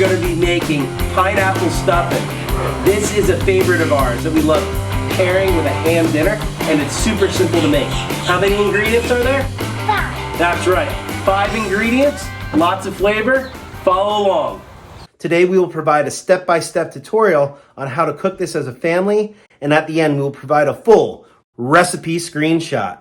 going to be making pineapple stuffing. This is a favorite of ours that we love pairing with a ham dinner, and it's super simple to make. How many ingredients are there? 5. That's right, 5 ingredients, lots of flavor. Follow along. Today we will provide a step-by-step tutorial on how to cook this as a family, and at the end we will provide a full recipe screenshot.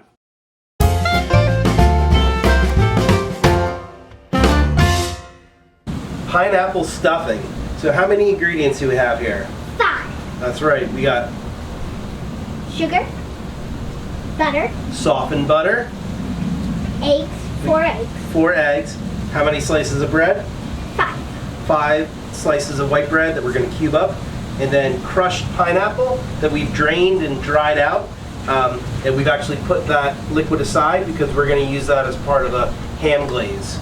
Pineapple stuffing. So how many ingredients do we have here? 5. That's right, we got Sugar, butter, softened butter, eggs, 4 eggs, 4 eggs. How many slices of bread? 5. 5 slices of white bread that we're going to cube up, and then crushed pineapple that we've drained and dried out, and we've actually put that liquid aside because we're going to use that as part of a ham glaze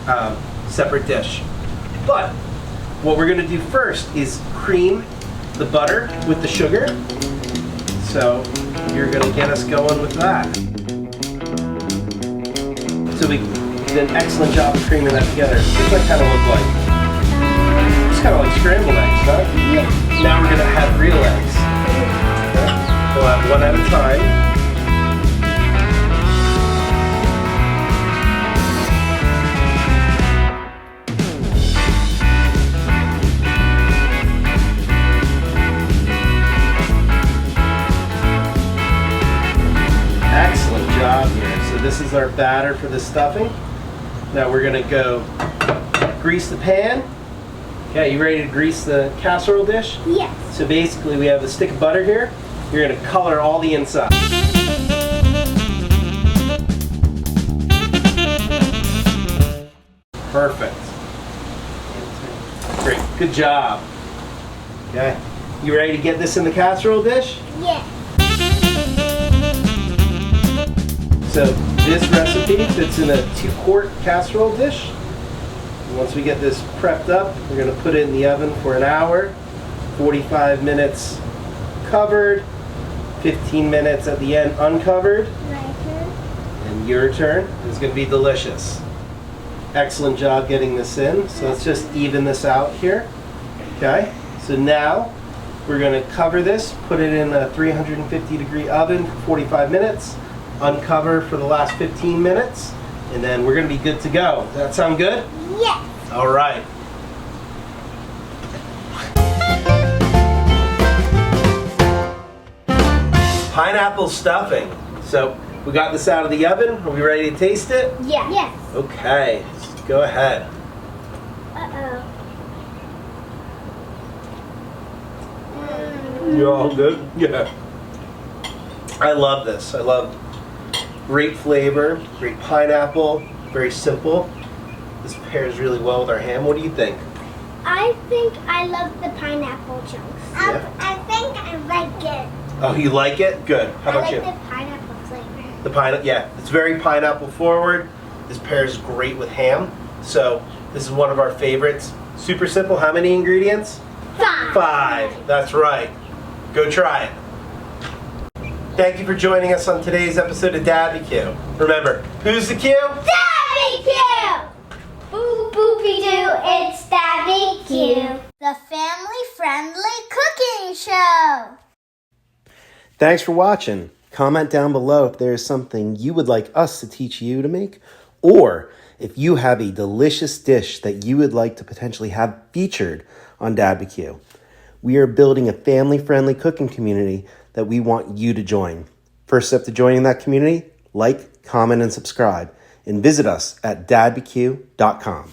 separate dish. But what we're going to do first is cream the butter with the sugar. So you're going to get us going with that. So we did an excellent job of creaming that together. What's that kind of look like? It's kind of like scrambled eggs, huh? Yeah. Now we're going to have real eggs. Okay. We'll have one at a time. Excellent job here. So this is our batter for the stuffing. Now we're going to go grease the pan. Okay, you ready to grease the casserole dish? Yes. So basically we have a stick of butter here. You're going to color all the inside. Perfect. Great. Good job. Okay. You ready to get this in the casserole dish? Yes. So this recipe fits in a 2-quart casserole dish. And once we get this prepped up, we're going to put it in the oven for an hour, 45 minutes covered, 15 minutes at the end uncovered. My turn. And your turn. It's going to be delicious. Excellent job getting this in. So let's just even this out here. Okay, so now we're going to cover this, put it in a 350-degree oven for 45 minutes. Uncover for the last 15 minutes, and then we're going to be good to go. Does that sound good? Yes. All right. Pineapple stuffing. So we got this out of the oven. Are we ready to taste it? Yeah. Yes. Okay, go ahead. Uh-oh. You all good? Yeah. I love this. I love great flavor, great pineapple, very simple. This pairs really well with our ham. What do you think? I think I love the pineapple chunks. Yeah. I think I like it. Oh, you like it? Good. How about you? I like the pineapple flavor. The pineapple, yeah, it's very pineapple forward. This pairs great with ham. So this is one of our favorites. Super simple. How many ingredients? 5. 5. That's right. Go try it. Thank you for joining us on today's episode of DadBQ. Remember, who's the Q? DadBQ! Boo boopy doo, it's DadBQ. The family-friendly cooking show. Thanks for watching. Comment down below if there is something you would like us to teach you to make, or if you have a delicious dish that you would like to potentially have featured on DadBQ. We are building a family-friendly cooking community that we want you to join. First step to joining that community, like, comment, and subscribe. And visit us at dadbq.com.